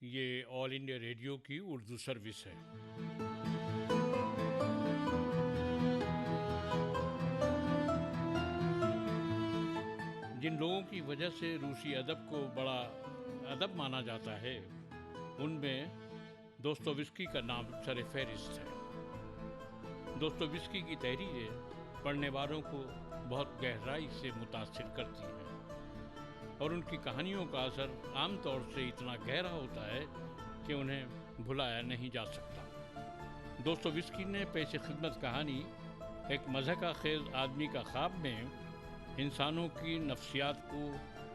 ये all India radio की Urdu service है। जिन लोगों की वजह से रूसी अदब को बड़ा अदब माना जाता है, उनमें दोस्तोयेव्स्की का नाम सर फहरिस्त है। दोस्तोयेव्स्की की तहरीरें पढ़ने वालों को बहुत गहराई से मुतासिर करती हैं और उनकी कहानियों का असर आमतौर से इतना गहरा होता है कि उन्हें भुलाया नहीं जा सकता। दोस्तोयेव्स्की ने पेश खिदमत कहानी एक मज़हका खेज आदमी का ख्वाब में इंसानों की नफ्सियात को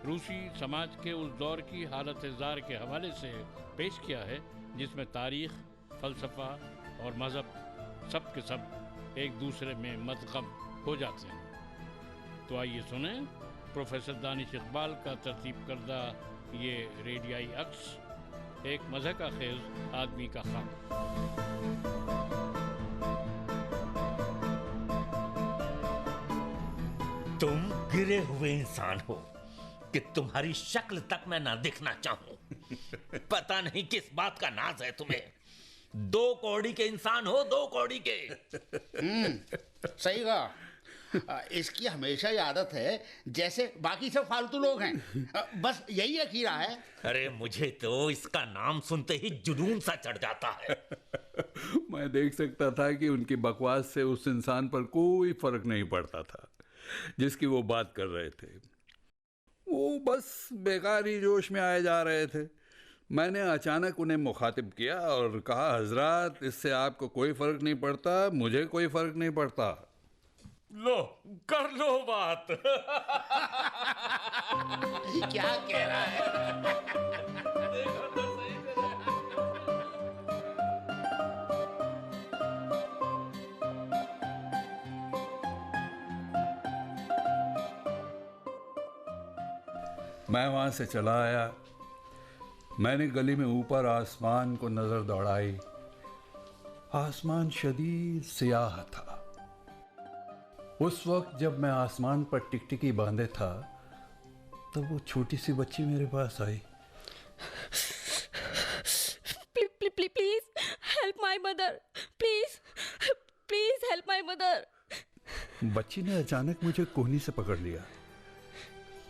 रूसी समाज के उस दौर की हालत ज़ार के हवाले से पेश किया है जिसमें तारीख़, फ़लसफ़ा और मज़हब सब के सब एक दूसरे में मदग़म हो जाते हैं। तो आइए सुने प्रोफेसर दानिश इकबाल का तरतीब करदा ये रेडियाई अक्स, एक मज़हका खेज आदमी का ख्वाब। तुम गिरे हुए इंसान हो कि तुम्हारी शक्ल तक मैं ना देखना चाहूं। पता नहीं किस बात का नाज है तुम्हें। 2 कौड़ी के इंसान हो, 2 कौड़ी के। सही कहा। इसकी हमेशा ही आदत है जैसे बाकी सब फालतू लोग हैं। बस यही अखीरा है। अरे मुझे तो इसका नाम सुनते ही जुनून सा चढ़ जाता है। मैं देख सकता था कि उनकी बकवास से उस इंसान पर कोई फर्क नहीं पड़ता था जिसकी वो बात कर रहे थे। वो बस बेकार ही जोश में आए जा रहे थे। मैंने अचानक उन्हें मुखातिब किया और कहा, हजरात, इससे आपको कोई फर्क नहीं पड़ता, मुझे कोई फर्क नहीं पड़ता। लो कर लो बात। क्या कह रहा है? देखो तो सही से। मैं वहां से चला आया। मैंने गली में ऊपर आसमान को नजर दौड़ाई। आसमान शदीद सियाह था। उस वक्त जब मैं आसमान पर टिकटिकी बांधे था, तब वो छोटी सी बच्ची मेरे पास आई। Please help my mother, please help my mother. बच्ची ने अचानक मुझे कोहनी से पकड़ लिया।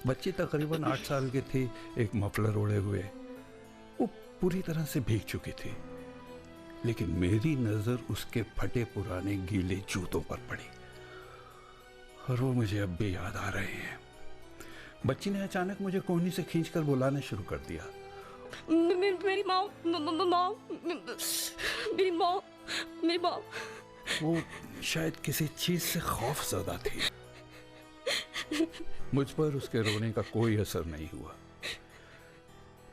बच्ची तकरीबन 8 साल की थी, एक मफलर ओढ़े हुए। वो पूरी तरह से भीग चुकी थी, लेकिन मेरी नजर उसके फटे पुराने गीले जूतों पर पड़ी और वो मुझे अब भी याद आ रहे हैं। बच्ची ने अचानक मुझे कोहनी से खींचकर बुलाना शुरू कर दिया। मेरी माँ, मेरी माँ। वो शायद किसी चीज से खौफजदा थी। मुझ पर उसके रोने का कोई असर नहीं हुआ।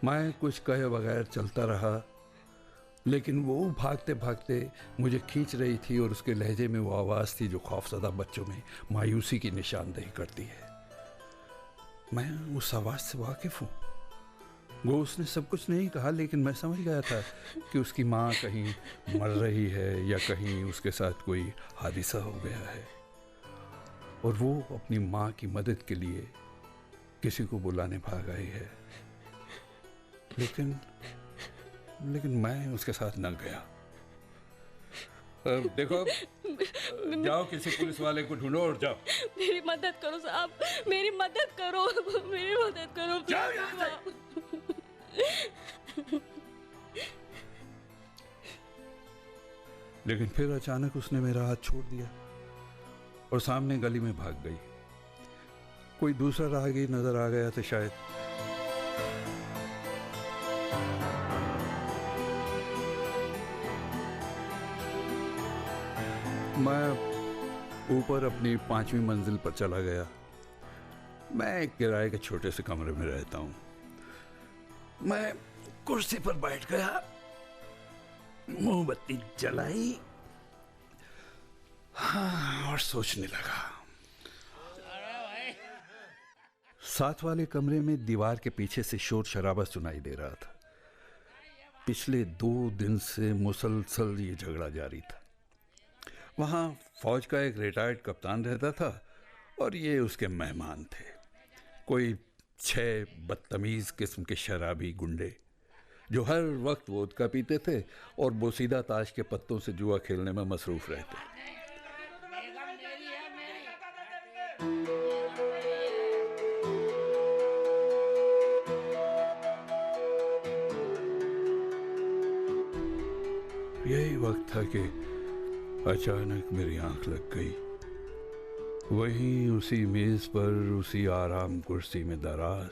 मैं कुछ कहे बगैर चलता रहा, लेकिन वो भागते भागते मुझे खींच रही थी और उसके लहजे में वो आवाज़ थी जो खौफजदा बच्चों में मायूसी की निशानदेही करती है। मैं उस आवाज़ से वाकिफ़ हूँ। वो उसने सब कुछ नहीं कहा, लेकिन मैं समझ गया था कि उसकी माँ कहीं मर रही है या कहीं उसके साथ कोई हादिसा हो गया है और वो अपनी माँ की मदद के लिए किसी को बुलाने भाग आई है। लेकिन मैं उसके साथ न गया। देखो, जाओ किसी पुलिस वाले को ढूंढो और जाओ। मेरी मदद करो साहब, मेरी मदद करो, मेरी मदद करो। जाओ यहाँ से। लेकिन फिर अचानक उसने मेरा हाथ छोड़ दिया और सामने गली में भाग गई। कोई दूसरा राहगीर नजर आ गया था शायद। मैं ऊपर अपनी 5वीं मंजिल पर चला गया। मैं एक किराए के छोटे से कमरे में रहता हूँ। मैं कुर्सी पर बैठ गया, मोमबत्ती जलाई, हाँ, और सोचने लगा। साथ वाले कमरे में दीवार के पीछे से शोर शराबा सुनाई दे रहा था। पिछले 2 दिन से मुसलसल ये झगड़ा जारी था। वहाँ फौज का एक रिटायर्ड कप्तान रहता था और ये उसके मेहमान थे। कोई 6 बदतमीज किस्म के शराबी गुंडे जो हर वक्त वोदका पीते थे और बोसीदा ताश के पत्तों से जुआ खेलने में मसरूफ रहते। यही वक्त था कि अचानक मेरी आंख लग गई। वहीं उसी मेज पर, उसी आराम कुर्सी में दराज,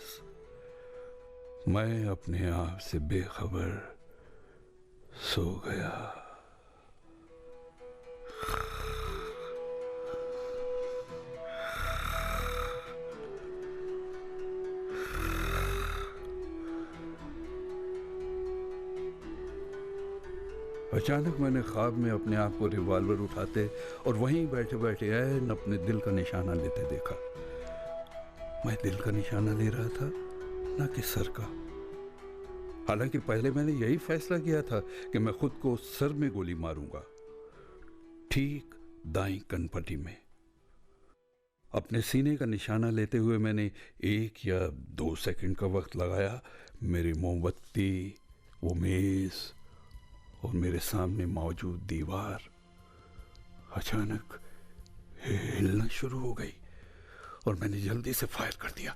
मैं अपने आप से बेखबर सो गया। अचानक मैंने ख्वाब में अपने आप को रिवॉल्वर उठाते और वहीं बैठे बैठे ऐन अपने दिल का निशाना लेते देखा। मैं दिल का निशाना ले रहा था, ना कि सर का। हालांकि पहले मैंने यही फैसला किया था कि मैं खुद को सर में गोली मारूंगा, ठीक दाईं कनपटी में। अपने सीने का निशाना लेते हुए मैंने 1 या 2 सेकंड का वक्त लगाया। मेरी मोमबत्ती, वो मेज और मेरे सामने मौजूद दीवार अचानक हिलना शुरू हो गई और मैंने जल्दी से फायर कर दिया।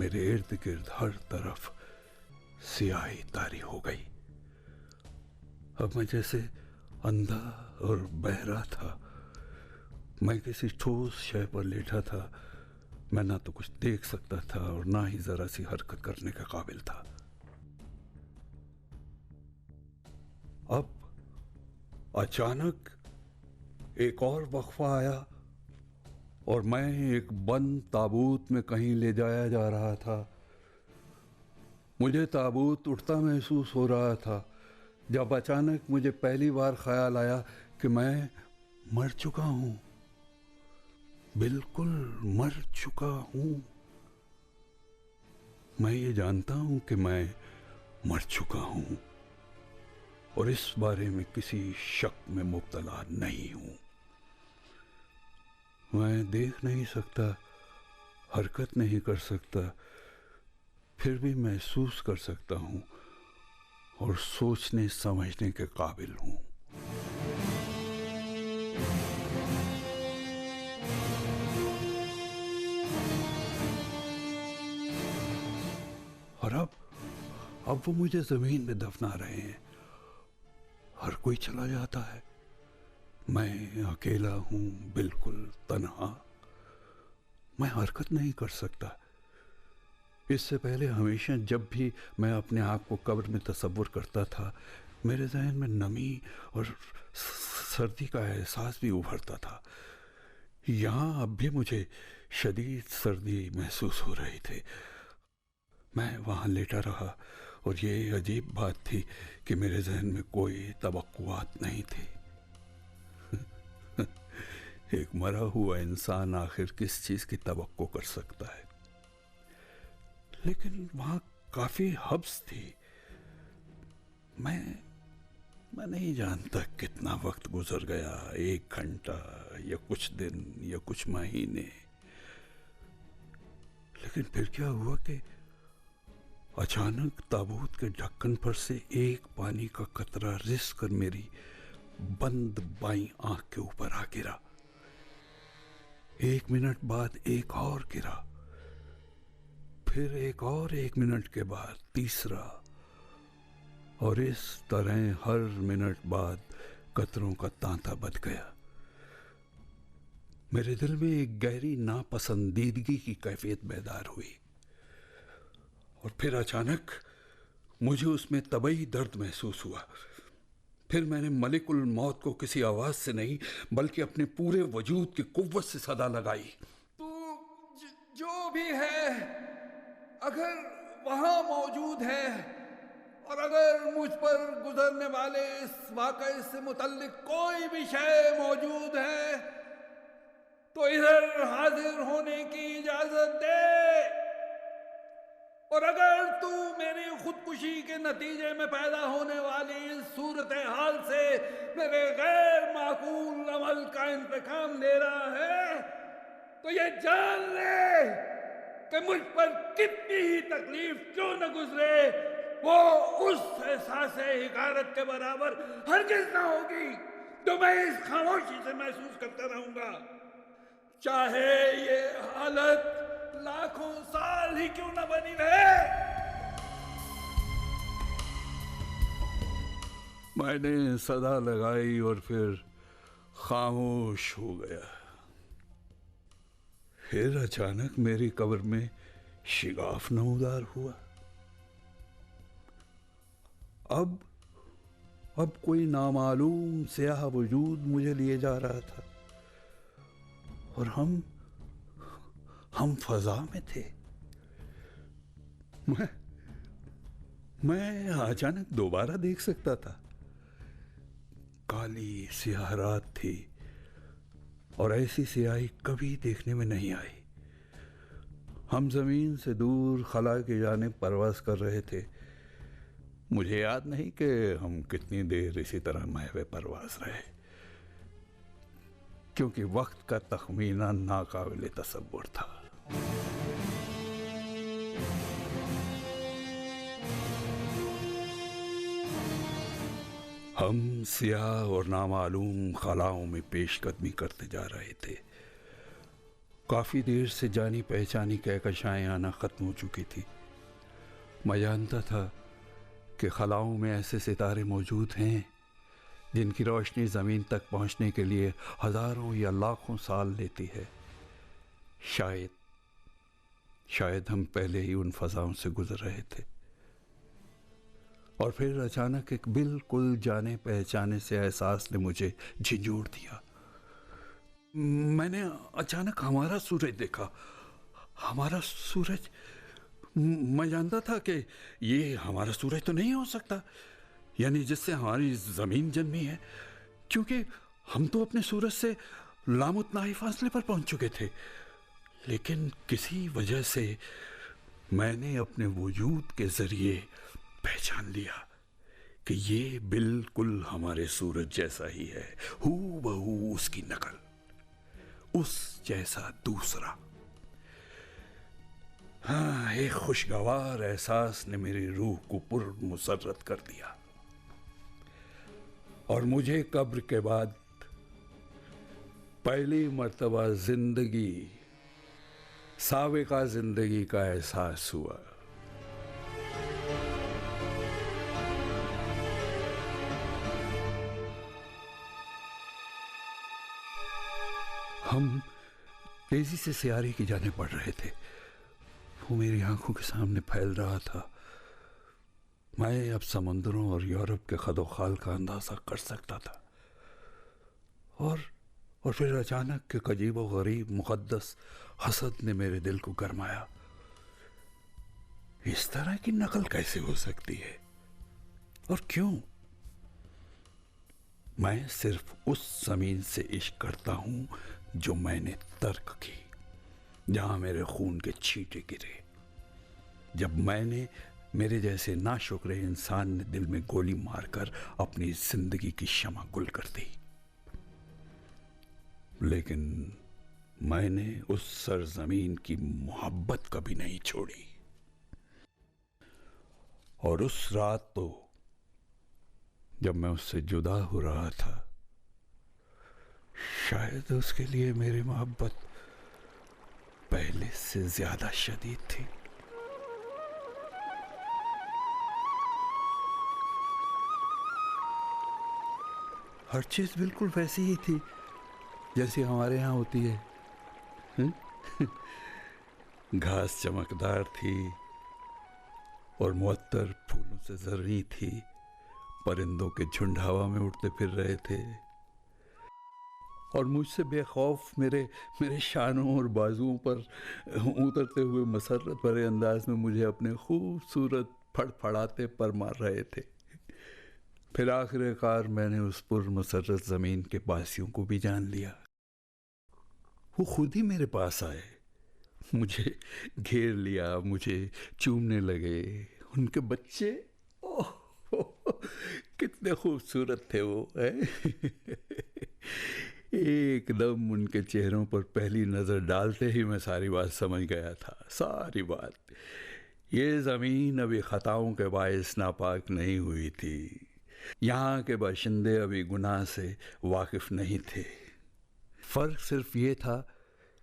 मेरे इर्द गिर्द हर तरफ स्याही तारी हो गई। अब मैं जैसे अंधा और बहरा था। मैं किसी ठोस शय पर लेटा था। मैं ना तो कुछ देख सकता था और ना ही जरा सी हरकत करने के काबिल था। अब अचानक एक और वक्फा आया और मैं एक बंद ताबूत में कहीं ले जाया जा रहा था। मुझे ताबूत उठता महसूस हो रहा था जब अचानक मुझे पहली बार ख्याल आया कि मैं मर चुका हूं, बिल्कुल मर चुका हूं। मैं ये जानता हूं कि मैं मर चुका हूं और इस बारे में किसी शक में मुब्तला नहीं हूं। मैं देख नहीं सकता, हरकत नहीं कर सकता, फिर भी महसूस कर सकता हूं और सोचने समझने के काबिल हूं। और अब वो मुझे जमीन में दफना रहे हैं। हर कोई चला जाता है, मैं अकेला हूं, बिल्कुल तन्हा। मैं हरकत नहीं कर सकता। इससे पहले हमेशा जब भी मैं अपने आप को कब्र में तसव्वुर करता था, मेरे ज़हन में नमी और सर्दी का एहसास भी उभरता था। यहाँ अब भी मुझे शदीद सर्दी महसूस हो रही थी। मैं वहाँ लेटा रहा और ये अजीब बात थी कि मेरे जहन में कोई तवक्कुआत नहीं थी। एक मरा हुआ इंसान आखिर किस चीज की तवक्को कर सकता है? लेकिन वहां काफी हब्स थी। मैं नहीं जानता कितना वक्त गुजर गया, 1 घंटा या कुछ दिन या कुछ महीने। लेकिन फिर क्या हुआ कि अचानक ताबूत के ढक्कन पर से एक पानी का कतरा रिस कर मेरी बंद बाईं आंख के ऊपर आ गिरा। 1 मिनट बाद एक और गिरा, फिर एक और 1 मिनट के बाद तीसरा, और इस तरह हर मिनट बाद कतरों का तांता बध गया। मेरे दिल में एक गहरी नापसंदीदगी की कैफियत बेदार हुई और फिर अचानक मुझे उसमें तबई दर्द महसूस हुआ। फिर मैंने मलिकुल मौत को किसी आवाज से नहीं बल्कि अपने पूरे वजूद की कुव्वत से सदा लगाई। तू जो भी है, अगर वहां मौजूद है और अगर मुझ पर गुजरने वाले इस वाक़ये से मुतल्लिक कोई भी शय मौजूद है तो इधर हाजिर होने की इजाजत दे। और अगर तू मेरी खुदकुशी के नतीजे में पैदा होने वाली इस सूरत हाल से मेरे गैर माकूल अमल का इंतकाम ले रहा है तो ये जान ले कि मुझ पर कितनी ही तकलीफ क्यों न गुजरे, वो उस एहसास हिकारत के बराबर हरगिज ना होगी तो मैं इस खामोशी से महसूस करता रहूंगा, चाहे ये हालत लाखों साल ही क्यों न बनी रहे। मैंने सदा लगाई और फिर खामोश हो गया। फिर अचानक मेरी कब्र में शिगाफ नमूदार हुआ। अब कोई नामालूम स्याह वजूद मुझे लिए जा रहा था और हम फजा में थे। मैं अचानक दोबारा देख सकता था। काली स्याह रात थी और ऐसी स्याही कभी देखने में नहीं आई। हम जमीन से दूर खला की जानिब परवास कर रहे थे। मुझे याद नहीं कि हम कितनी देर इसी तरह महवे परवास रहे, क्योंकि वक्त का तखमीना नाकाबिले तसव्वुर था। हम सियाह और नामालूम खलाओं में पेशकदमी करते जा रहे थे। काफी देर से जानी पहचानी कहकशाएं आना खत्म हो चुकी थी। मैं जानता था कि खलाओं में ऐसे सितारे मौजूद हैं जिनकी रोशनी जमीन तक पहुंचने के लिए हजारों या लाखों साल लेती है। शायद हम पहले ही उन फजाओं से गुजर रहे थे। और फिर अचानक एक बिल्कुल जाने पहचाने से एहसास ने मुझे झिझोड़ दिया। मैंने अचानक हमारा सूरज देखा। हमारा सूरज, मैं जानता था कि ये हमारा सूरज तो नहीं हो सकता, यानी जिससे हमारी जमीन जन्मी है, क्योंकि हम तो अपने सूरज से लामुतनाही फासले पर पहुंच चुके थे। लेकिन किसी वजह से मैंने अपने वजूद के जरिए पहचान लिया कि ये बिल्कुल हमारे सूरज जैसा ही है, हूबहू उसकी नकल, उस जैसा दूसरा। हाँ, एक खुशगवार एहसास ने मेरी रूह को पुरमुसर्रत कर दिया और मुझे कब्र के बाद पहली मर्तबा जिंदगी, साबिका जिंदगी का एहसास हुआ। हम तेजी से सियारे की जाने बढ़ रहे थे। वो मेरी आंखों के सामने फैल रहा था। मैं अब समुद्रों और यूरोप के खदोखाल का अंदाजा कर सकता था। और फिर अचानक एक अजीब व गरीब मुकद्दस हसद ने मेरे दिल को गरमाया। इस तरह की नकल कैसे हो सकती है और क्यों? मैं सिर्फ उस जमीन से इश्क करता हूं जो मैंने तर्क की, जहां मेरे खून के छींटे गिरे, जब मेरे जैसे नाशुक्रे इंसान ने दिल में गोली मारकर अपनी जिंदगी की शमा गुल कर दी। लेकिन मैंने उस सरजमीन की मोहब्बत कभी नहीं छोड़ी। और उस रात तो जब मैं उससे जुदा हो रहा था, शायद उसके लिए मेरी मोहब्बत पहले से ज्यादा शदीद थी। हर चीज बिल्कुल वैसी ही थी जैसी हमारे यहाँ होती है। घास चमकदार थी और मुअत्तर फूलों से जर्री थी। परिंदों के झुंड हवा में उड़ते फिर रहे थे और मुझसे बेखौफ मेरे शानों और बाजुओं पर उतरते हुए मसरत भरे अंदाज में मुझे अपने खूबसूरत फड़फड़ाते पर मार रहे थे। फिर आखिरकार मैंने उस पुरमसरत जमीन के बासियों को भी जान लिया। वो खुद ही मेरे पास आए, मुझे घेर लिया, मुझे चूमने लगे। उनके बच्चे, ओह कितने खूबसूरत थे वो, एकदम उनके चेहरों पर पहली नज़र डालते ही मैं सारी बात समझ गया था, सारी बात। ये ज़मीन अभी ख़ताओं के बायस नापाक नहीं हुई थी। यहाँ के बाशिंदे अभी गुनाह से वाकिफ़ नहीं थे। फ़र्क सिर्फ ये था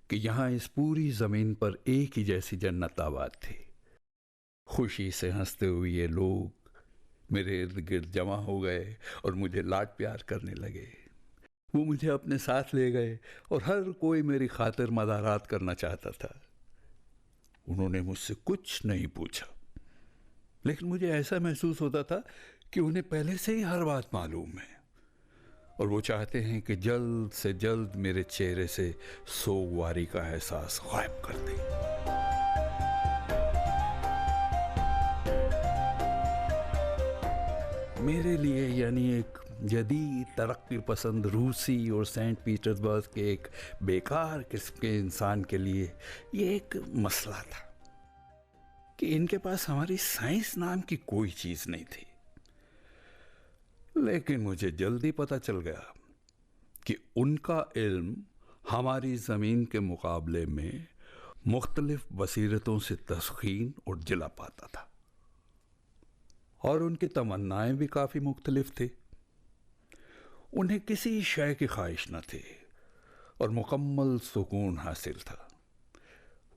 कि यहाँ इस पूरी ज़मीन पर एक ही जैसी जन्नत आबाद थी। खुशी से हंसते हुए ये लोग मेरे इर्द गिर्द जमा हो गए और मुझे लाड प्यार करने लगे। वो मुझे अपने साथ ले गए और हर कोई मेरी खातिर मदारात करना चाहता था। उन्होंने मुझसे कुछ नहीं पूछा, लेकिन मुझे ऐसा महसूस होता था कि उन्हें पहले से ही हर बात मालूम है और वो चाहते हैं कि जल्द से जल्द मेरे चेहरे से सोगवारी का एहसास गायब कर दें। मेरे लिए यानी एक जदीद तरक्की पसंद रूसी और सेंट पीटर्सबर्ग के एक बेकार किस्म के इंसान के लिए ये एक मसला था कि इनके पास हमारी साइंस नाम की कोई चीज नहीं थी। लेकिन मुझे जल्दी पता चल गया कि उनका इल्म हमारी ज़मीन के मुकाबले में मुख्तलिफ बसीरतों से तस्खीन और जिला पाता था और उनकी तमन्नाएं भी काफ़ी मुख्तलिफ थी। उन्हें किसी शय की ख्वाहिश न थी और मुकम्मल सुकून हासिल था।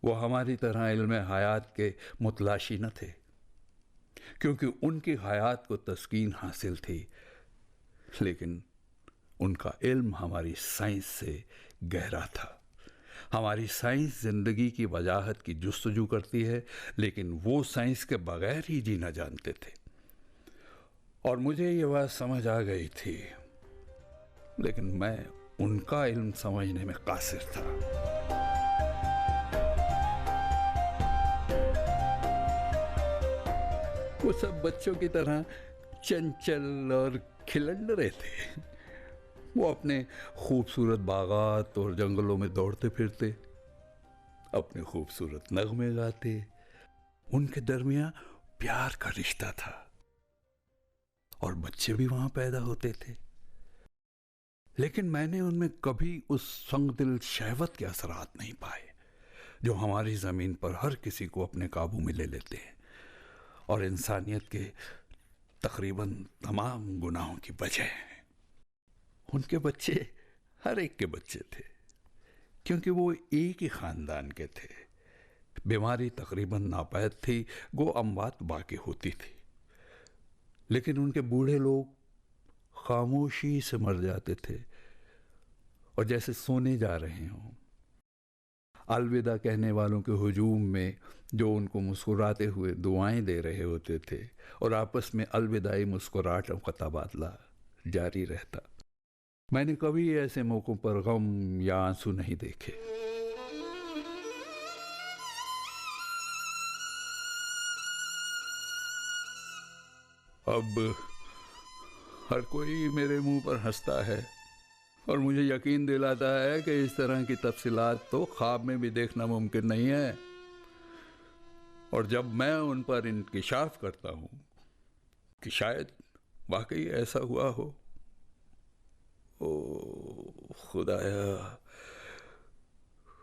वो हमारी तरह इल्म हयात के मुतलाशी न थे, क्योंकि उनकी हयात को तस्कीन हासिल थी, लेकिन उनका इल्म हमारी साइंस से गहरा था। हमारी साइंस जिंदगी की वजाहत की जुस्तजू करती है, लेकिन वो साइंस के बगैर ही जीना जानते थे। और मुझे ये बात समझ आ गई थी, लेकिन मैं उनका इल्म समझने में कासिर था। वो सब बच्चों की तरह चंचल और खिलंडरे थे। वो अपने खूबसूरत बागात और जंगलों में दौड़ते फिरते, अपने खूबसूरत नगमे गाते। उनके दरमियान प्यार का रिश्ता था और बच्चे भी वहां पैदा होते थे। लेकिन मैंने उनमें कभी उस संगदिल शहवत के असरात नहीं पाए जो हमारी ज़मीन पर हर किसी को अपने काबू में ले लेते हैं और इंसानियत के तकरीबन तमाम गुनाहों की वजह है। उनके बच्चे हर एक के बच्चे थे, क्योंकि वो एक ही ख़ानदान के थे। बीमारी तकरीबन नापैद थी, गो अमवात बाकी होती थी, लेकिन उनके बूढ़े लोग खामोशी से मर जाते थे और जैसे सोने जा रहे हों। अलविदा कहने वालों के हुजूम में जो उनको मुस्कुराते हुए दुआएं दे रहे होते थे और आपस में अलविदाई मुस्कुराहटों का तबादला जारी रहता। मैंने कभी ऐसे मौक़ों पर गम या आंसू नहीं देखे। अब हर कोई मेरे मुंह पर हंसता है और मुझे यकीन दिलाता है कि इस तरह की तफसीलात तो ख्वाब में भी देखना मुमकिन नहीं है। और जब मैं उन पर इंकिशाफ करता हूँ कि शायद वाकई ऐसा हुआ हो, ओ खुदाया,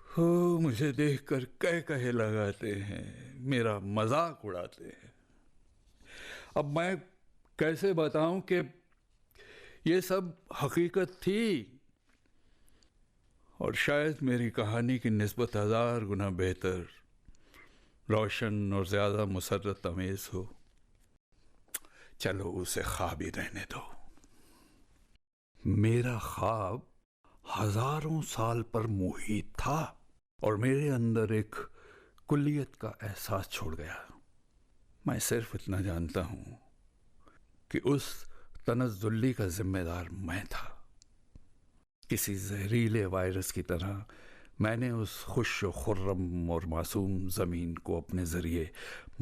हो मुझे देखकर कह कहे लगाते हैं, मेरा मजाक उड़ाते हैं। अब मैं कैसे बताऊं कि ये सब हकीकत थी और शायद मेरी कहानी की निस्बत 1000 गुना बेहतर, रोशन और ज़्यादा मुसर्रत अमेज़ हो। चलो उसे ख्वाब ही रहने दो। मेरा ख्वाब हजारों साल पर मुहित था और मेरे अंदर एक कुल्लियत का एहसास छोड़ गया। मैं सिर्फ इतना जानता हूं कि उस तनज़्ज़ुली का जिम्मेदार मैं था। किसी जहरीले वायरस की तरह मैंने उस खुश व खुर्रम और मासूम ज़मीन को अपने ज़रिए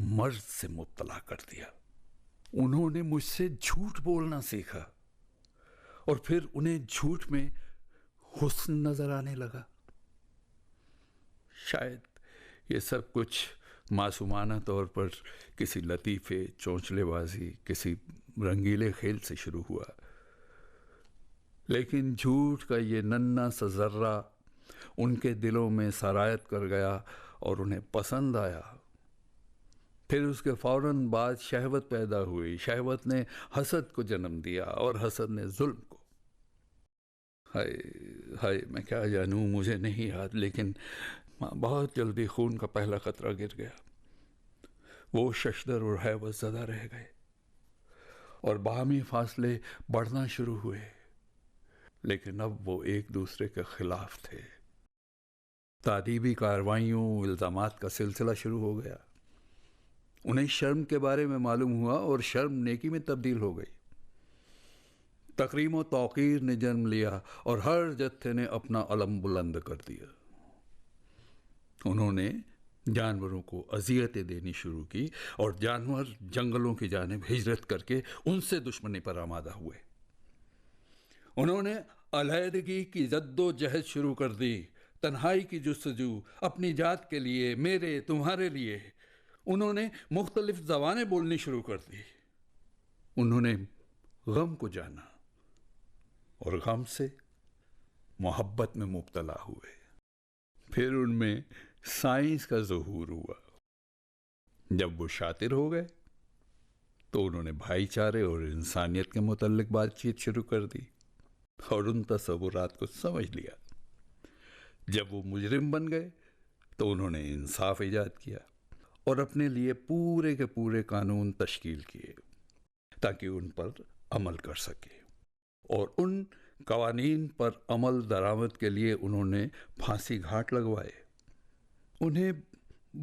मर्ज से मुब्तला कर दिया। उन्होंने मुझसे झूठ बोलना सीखा और फिर उन्हें झूठ में हुस्न नजर आने लगा। शायद ये सब कुछ मासूमाना तौर पर किसी लतीफ़े चौंचलेबाजी, किसी रंगीले खेल से शुरू हुआ, लेकिन झूठ का ये नन्हा सा जर्रा उनके दिलों में सरायत कर गया और उन्हें पसंद आया। फिर उसके फौरन बाद शहवत पैदा हुई। शहवत ने हसद को जन्म दिया और हसद ने जुल्म को। हाय हाय, मैं क्या जानूं, मुझे नहीं याद, लेकिन बहुत जल्दी खून का पहला खतरा गिर गया। वो शशदर और हैवत ज़दा रह गए और बाहमी फासले बढ़ना शुरू हुए। लेकिन अब वो एक दूसरे के खिलाफ थे। तादीबी कार्रवाइयों, इल्ज़ामात का सिलसिला शुरू हो गया। उन्हें शर्म के बारे में मालूम हुआ और शर्म नेकी में तब्दील हो गई। तकरीम व तौकीर ने जन्म लिया और हर जत्थे ने अपना अलम बुलंद कर दिया। उन्होंने जानवरों को अजियतें देनी शुरू की और जानवर जंगलों की जानिब हिजरत करके उनसे दुश्मनी पर आमादा हुए। उन्होंने अलहदगी की जद्दोजहद शुरू कर दी, तन्हाई की जुस्तजू, अपनी जात के लिए, मेरे तुम्हारे लिए। उन्होंने मुख्तलिफ ज़बानें बोलनी शुरू कर दी। उन्होंने गम को जाना और गम से मोहब्बत में मुब्तला हुए। फिर उनमें साइंस का ज़हूर हुआ। जब वो शातिर हो गए तो उन्होंने भाईचारे और इंसानियत के मुतल्लिक बातचीत शुरू कर दी और उन तसव्वुरात को समझ लिया। जब वो मुजरिम बन गए तो उन्होंने इंसाफ ईजाद किया और अपने लिए पूरे के पूरे कानून तश्कील किए ताकि उन पर अमल कर सके। और उन कवानीन पर अमल दरामद के लिए उन्होंने फांसी घाट लगवाए। उन्हें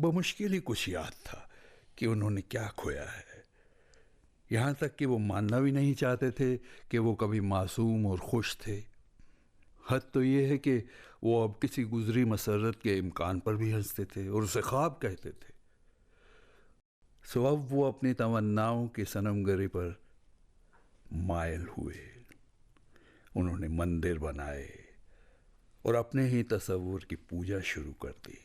बमुश्किल ही कुछ याद था कि उन्होंने क्या खोया है। यहाँ तक कि वो मानना भी नहीं चाहते थे कि वो कभी मासूम और खुश थे। हद तो ये है कि वो अब किसी गुजरी मसरत के इम्कान पर भी हंसते थे और उसे ख्वाब कहते थे। सो अब वो अपनी तमन्नाओं की सनमगरी पर मायल हुए। उन्होंने मंदिर बनाए और अपने ही तसव्वुर की पूजा शुरू कर दी।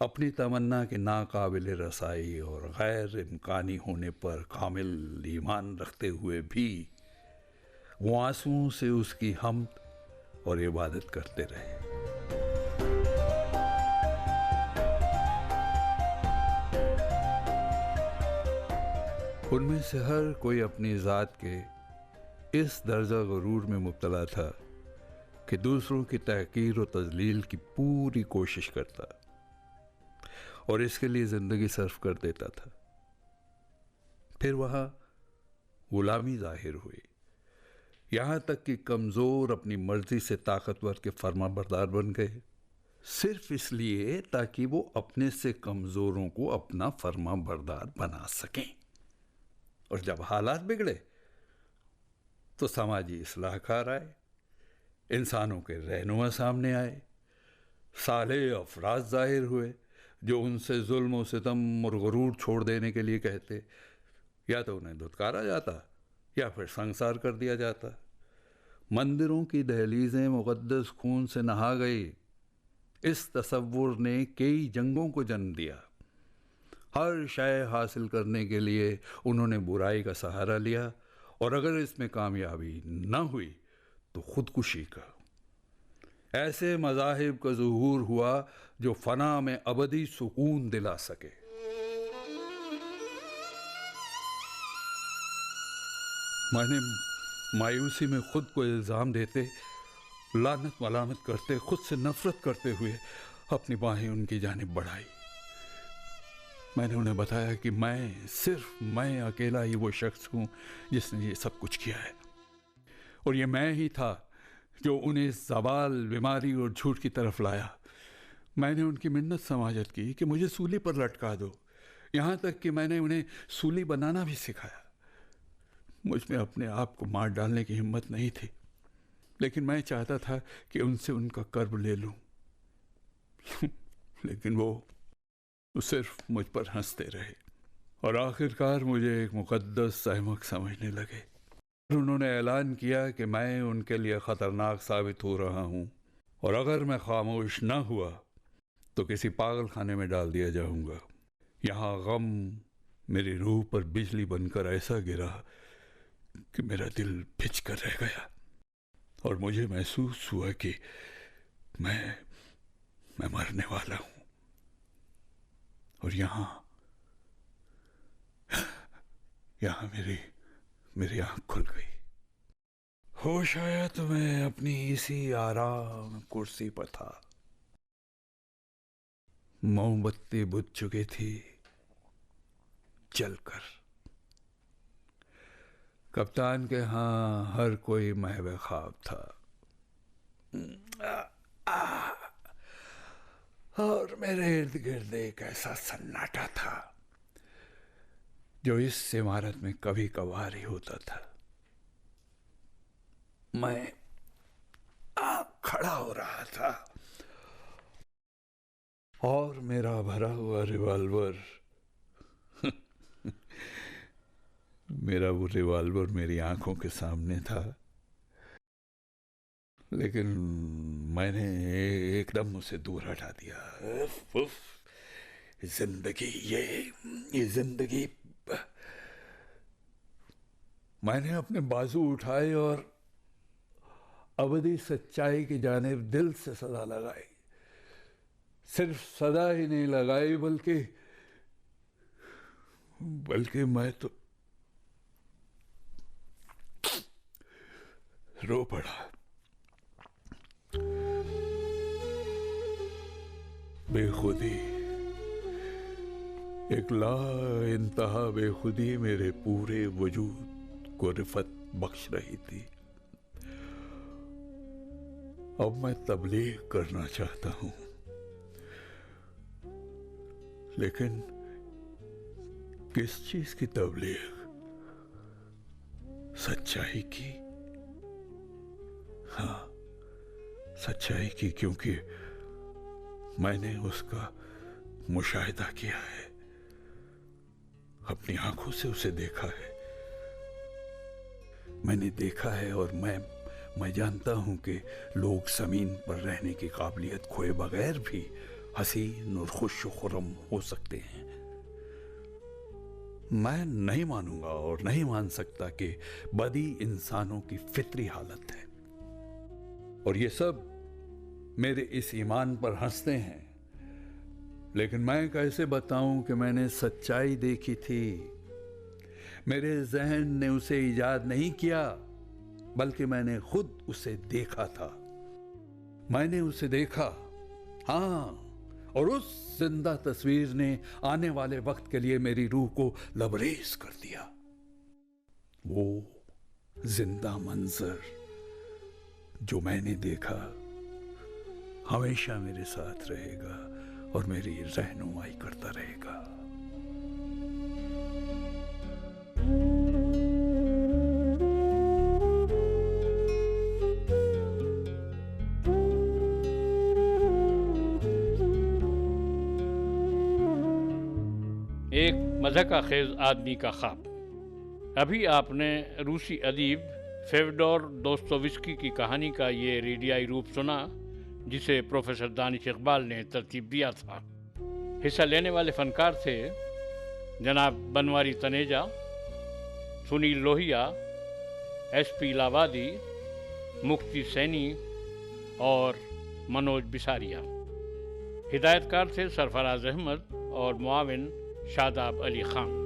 अपनी तमन्ना के नाकाबिल रसाई और गैर इम्कानी होने पर कामिल ईमान रखते हुए भी वो आंसुओं से उसकी हम्द और इबादत करते रहे। उनमें से हर कोई अपनी ज़ात के इस दर्जा गुरूर में मुब्तला था कि दूसरों की तहकीर और तजलील की पूरी कोशिश करता और इसके लिए ज़िंदगी सर्फ कर देता था। फिर वहाँ गुलामी जाहिर हुई, यहाँ तक कि कमज़ोर अपनी मर्जी से ताकतवर के फर्मा बरदार बन गए, सिर्फ इसलिए ताकि वो अपने से कमज़ोरों को अपना फर्मा बरदार बना सकें। और जब हालात बिगड़े तो समाजी इस्लाहकार आए, इंसानों के रहनुमा सामने आए, साले अफराद जाहिर हुए जो उनसे जुल्म और सितम और गुरूर छोड़ देने के लिए कहते। या तो उन्हें धुतकारा जाता या फिर संसार कर दिया जाता। मंदिरों की दहलीजें मुक़द्दस खून से नहा गई। इस तसव्वुर ने कई जंगों को जन्म दिया। हर शय हासिल करने के लिए उन्होंने बुराई का सहारा लिया और अगर इसमें कामयाबी न हुई तो खुदकुशी का। ऐसे मज़ाहिब का ज़ुहूर हुआ जो फना में अबदी सुकून दिला सके। मैंने मायूसी में खुद को इल्ज़ाम देते, लानत मलामत करते, खुद से नफरत करते हुए अपनी बाहें उनकी जानिब बढ़ाई। मैंने उन्हें बताया कि सिर्फ मैं अकेला ही वो शख्स हूँ जिसने ये सब कुछ किया है और ये मैं ही था जो उन्हें ज़वाल, बीमारी और झूठ की तरफ लाया। मैंने उनकी मिन्नत समाजत की कि मुझे सूली पर लटका दो, यहाँ तक कि मैंने उन्हें सूली बनाना भी सिखाया। मुझ में अपने आप को मार डालने की हिम्मत नहीं थी, लेकिन मैं चाहता था कि उनसे उनका कर्ब ले लूं। लेकिन वो सिर्फ मुझ पर हंसते रहे और आखिरकार मुझे एक मुक़द्दस अहमक समझने लगे। उन्होंने ऐलान किया कि मैं उनके लिए ख़तरनाक साबित हो रहा हूँ और अगर मैं खामोश न हुआ तो किसी पागल खाने में डाल दिया जाऊँगा। यहाँ गम मेरी रूह पर बिजली बनकर ऐसा गिरा कि मेरा दिल भिज कर रह गया। और मुझे महसूस हुआ कि मैं मरने वाला हूं। और यहां मेरी आंख खुल गई। होश आया तो मैं अपनी इसी आराम कुर्सी पर था। मोमबत्ती बुझ चुकी थी जलकर। कप्तान के यहां हर कोई महवे ख्वाब था। और मेरे इर्द गिर्द एक ऐसा सन्नाटा था जो इस इमारत में कभी कभार ही होता था। मैं खड़ा हो रहा था और मेरा भरा हुआ रिवॉल्वर मेरा वो रिवॉल्वर मेरी आंखों के सामने था, लेकिन मैंने एकदम उसे दूर हटा दिया। उफ, जिंदगी ये जिंदगी। मैंने अपने बाजू उठाए और अबदी सच्चाई की जानिब दिल से सदा लगाई। सिर्फ सदा ही नहीं लगाई बल्कि मैं तो रो पड़ा। बेखुदी, एक ला इंतहा बेखुदी मेरे पूरे वजूद को रिफत बख्श रही थी। अब मैं तबलीग करना चाहता हूं, लेकिन किस चीज की तबलीग? सच्चाई की। हाँ, सच्चाई की, क्योंकि मैंने उसका मुशाहिदा किया है, अपनी आंखों से उसे देखा है। मैंने देखा है और मैं जानता हूं कि लोग जमीन पर रहने की काबिलियत खोए बगैर भी हसीन और खुश खुरम हो सकते हैं। मैं नहीं मानूंगा और नहीं मान सकता कि बदी इंसानों की फितरी हालत है। और ये सब मेरे इस ईमान पर हंसते हैं, लेकिन मैं कैसे बताऊं कि मैंने सच्चाई देखी थी। मेरे जहन ने उसे इजाद नहीं किया, बल्कि मैंने खुद उसे देखा था। मैंने उसे देखा, हाँ, और उस जिंदा तस्वीर ने आने वाले वक्त के लिए मेरी रूह को लबरेज कर दिया। वो जिंदा मंजर जो मैंने देखा हमेशा मेरे साथ रहेगा और मेरी रहनुमाई करता रहेगा। एक मज़हका खेज आदमी का ख्वाब। अभी आपने रूसी अदीब फेवडोर दोस्तोवस्की की कहानी का ये रेडियाई रूप सुना, जिसे प्रोफेसर दानिश इकबाल ने तरतीब दिया था। हिस्सा लेने वाले फनकार थे जनाब बनवारी तनेजा, सुनील लोहिया, SP लावादी, मुक्ति सैनी और मनोज बिसारिया। हिदायतकार थे सरफराज अहमद और मुआविन शादाब अली खान।